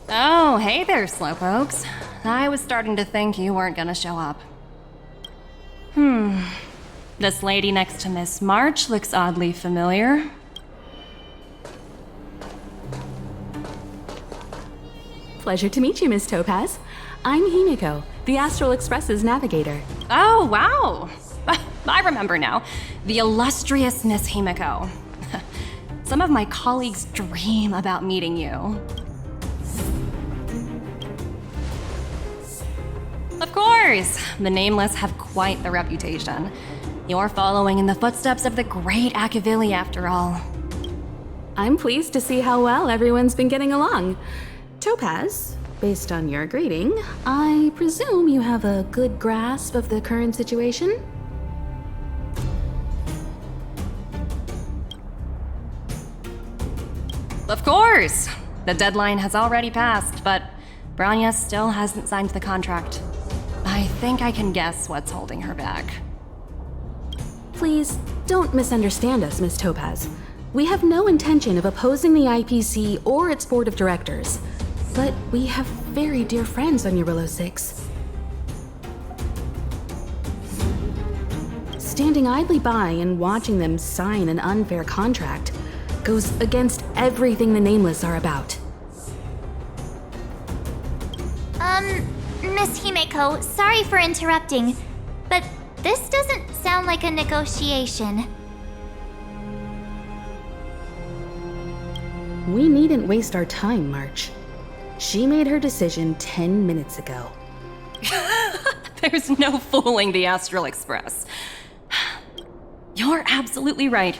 Oh, hey there, slowpokes. I was starting to think you weren't gonna show up. This lady next to Miss March looks oddly familiar. Pleasure to meet you, Miss Topaz. I'm Himiko, the Astral Express's navigator. Oh, wow! I remember now. The illustrious Miss Himiko. Some of my colleagues dream about meeting you. Of course! The Nameless have quite the reputation. You're following in the footsteps of the great Akavili, after all. I'm pleased to see how well everyone's been getting along. Topaz, based on your greeting, I presume you have a good grasp of the current situation? Of course! The deadline has already passed, but Branya still hasn't signed the contract. I think I can guess what's holding her back. Please, don't misunderstand us, Miss Topaz. We have no intention of opposing the IPC or its board of directors, but we have very dear friends on Eurillo 6. Standing idly by and watching them sign an unfair contract goes against everything the Nameless are about. Miss Himeko, sorry for interrupting, but this doesn't sound like a negotiation. We needn't waste our time, March. She made her decision 10 minutes ago. There's no fooling the Astral Express. You're absolutely right.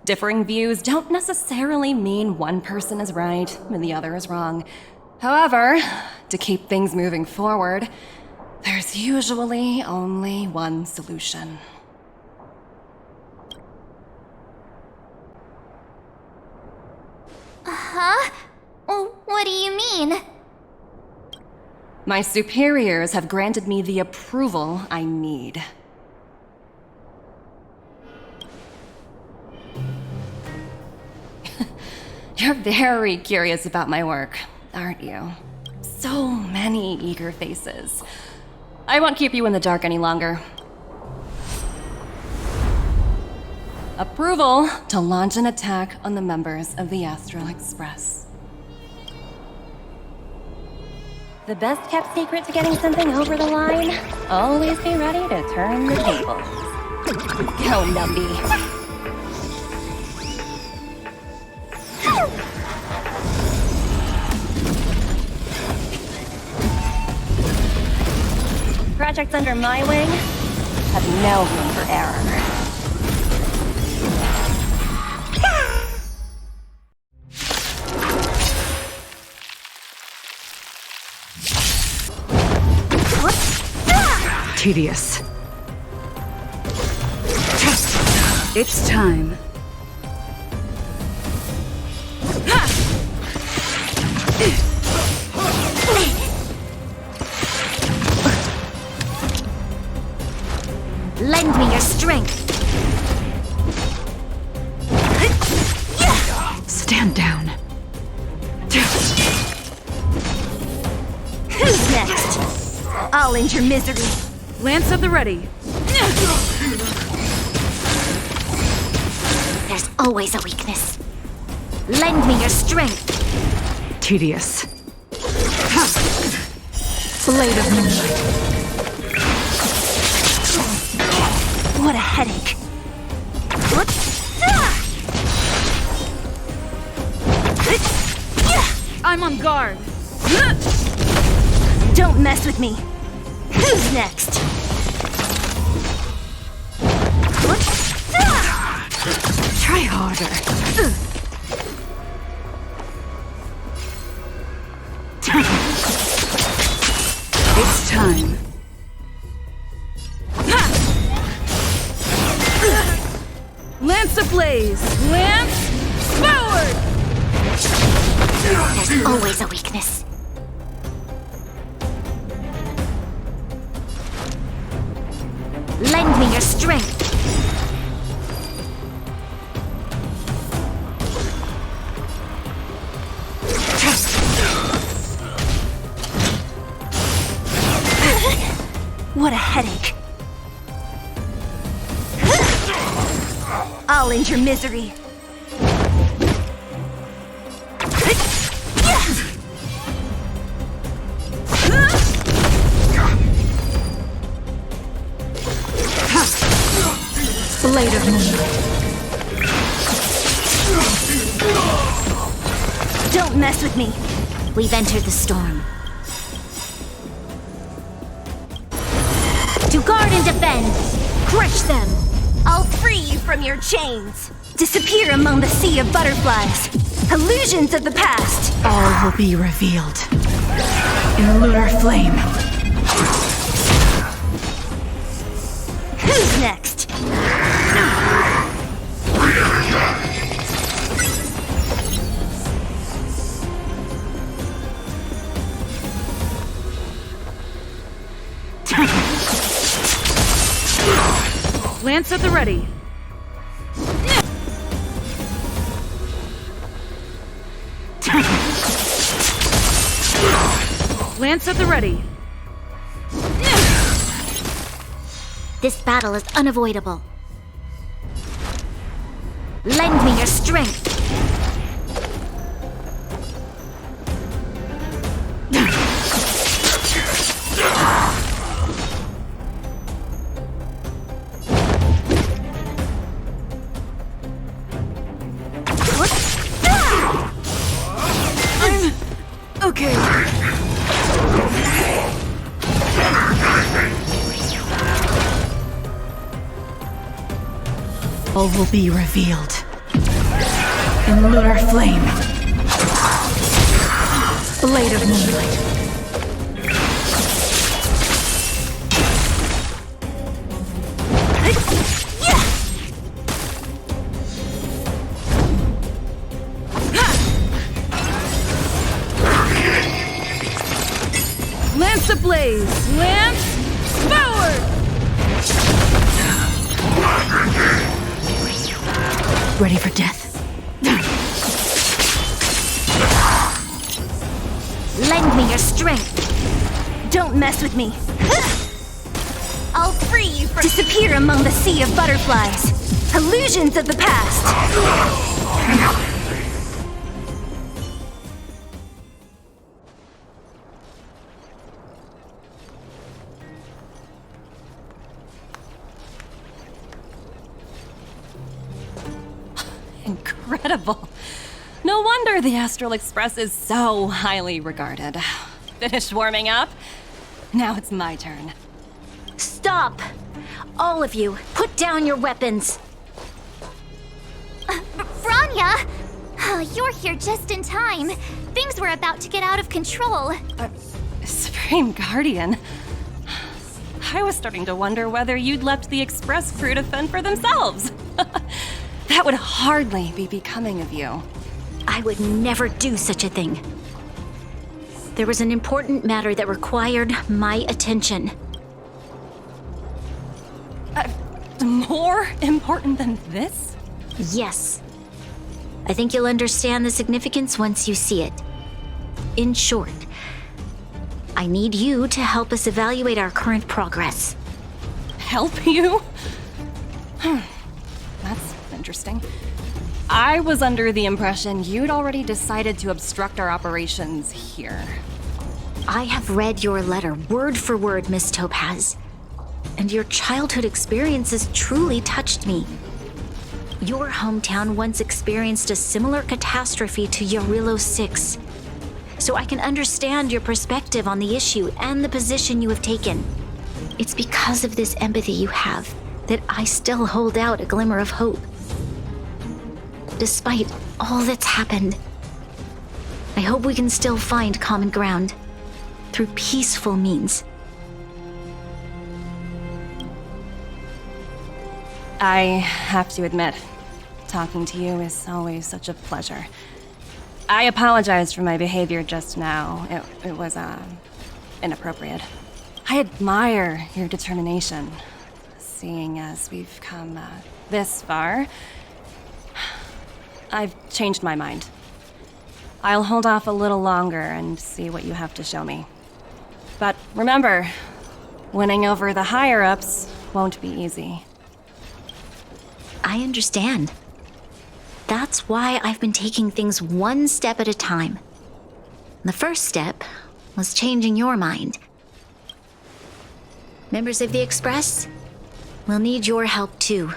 Differing views don't necessarily mean one person is right and the other is wrong. However, to keep things moving forward, there's usually only one solution. Huh? What do you mean? My superiors have granted me the approval I need. You're very curious about my work, aren't you? So many eager faces. I won't keep you in the dark any longer. Approval to launch an attack on the members of the Astral Express. The best kept secret to getting something over the line? Always be ready to turn the tables. Go, Numby. Projects under my wing have no room for error. Tedious. It's time. Lend me your strength. Stand down. Who's next? I'll end your misery. Lance at the ready. There's always a weakness. Lend me your strength. Tedious. Blade of moonlight. What a headache. I'm on guard. Don't mess with me. Who's next? Try harder. It's time. Lance ablaze! Lance forward! There's always a weakness. Lend me your strength. I'll end your misery. Blade of moonlight. Don't mess with me. We've entered the storm. To guard and defend! Crush them! I'll free you from your chains. Disappear among the sea of butterflies. Illusions of the past. All will be revealed in lunar flame. Who's next? Lance at the ready. Lance at the ready. This battle is unavoidable. Lend me your strength! Okay. All will be revealed in lunar flame. Blade of moonlight. Lance ablaze! Lance forward! Ready for death? Lend me your strength! Don't mess with me. I'll free you from... Disappear among the sea of butterflies. Illusions of the past. Incredible. No wonder the Astral Express is so highly regarded. Finished warming up? Now it's my turn. Stop! All of you, put down your weapons! Franya! You're here just in time. Things were about to get out of control. Supreme Guardian. I was starting to wonder whether you'd left the Express crew to fend for themselves. That would hardly be becoming of you. I would never do such a thing. There was an important matter that required my attention. More important than this? Yes. I think you'll understand the significance once you see it. In short, I need you to help us evaluate our current progress. Help you? That's interesting. I was under the impression you'd already decided to obstruct our operations here. I have read your letter word for word, Miss Topaz. And your childhood experiences truly touched me. Your hometown once experienced a similar catastrophe to Yarillo 6. So I can understand your perspective on the issue and the position you have taken. It's because of this empathy you have that I still hold out a glimmer of hope. Despite all that's happened, I hope we can still find common ground through peaceful means. I have to admit, talking to you is always such a pleasure. I apologize for my behavior just now. It was, inappropriate. I admire your determination, seeing as we've come, this far. I've changed my mind. I'll hold off a little longer and see what you have to show me. But remember, winning over the higher-ups won't be easy. I understand. That's why I've been taking things one step at a time. The first step was changing your mind. Members of the Express, we'll need your help too.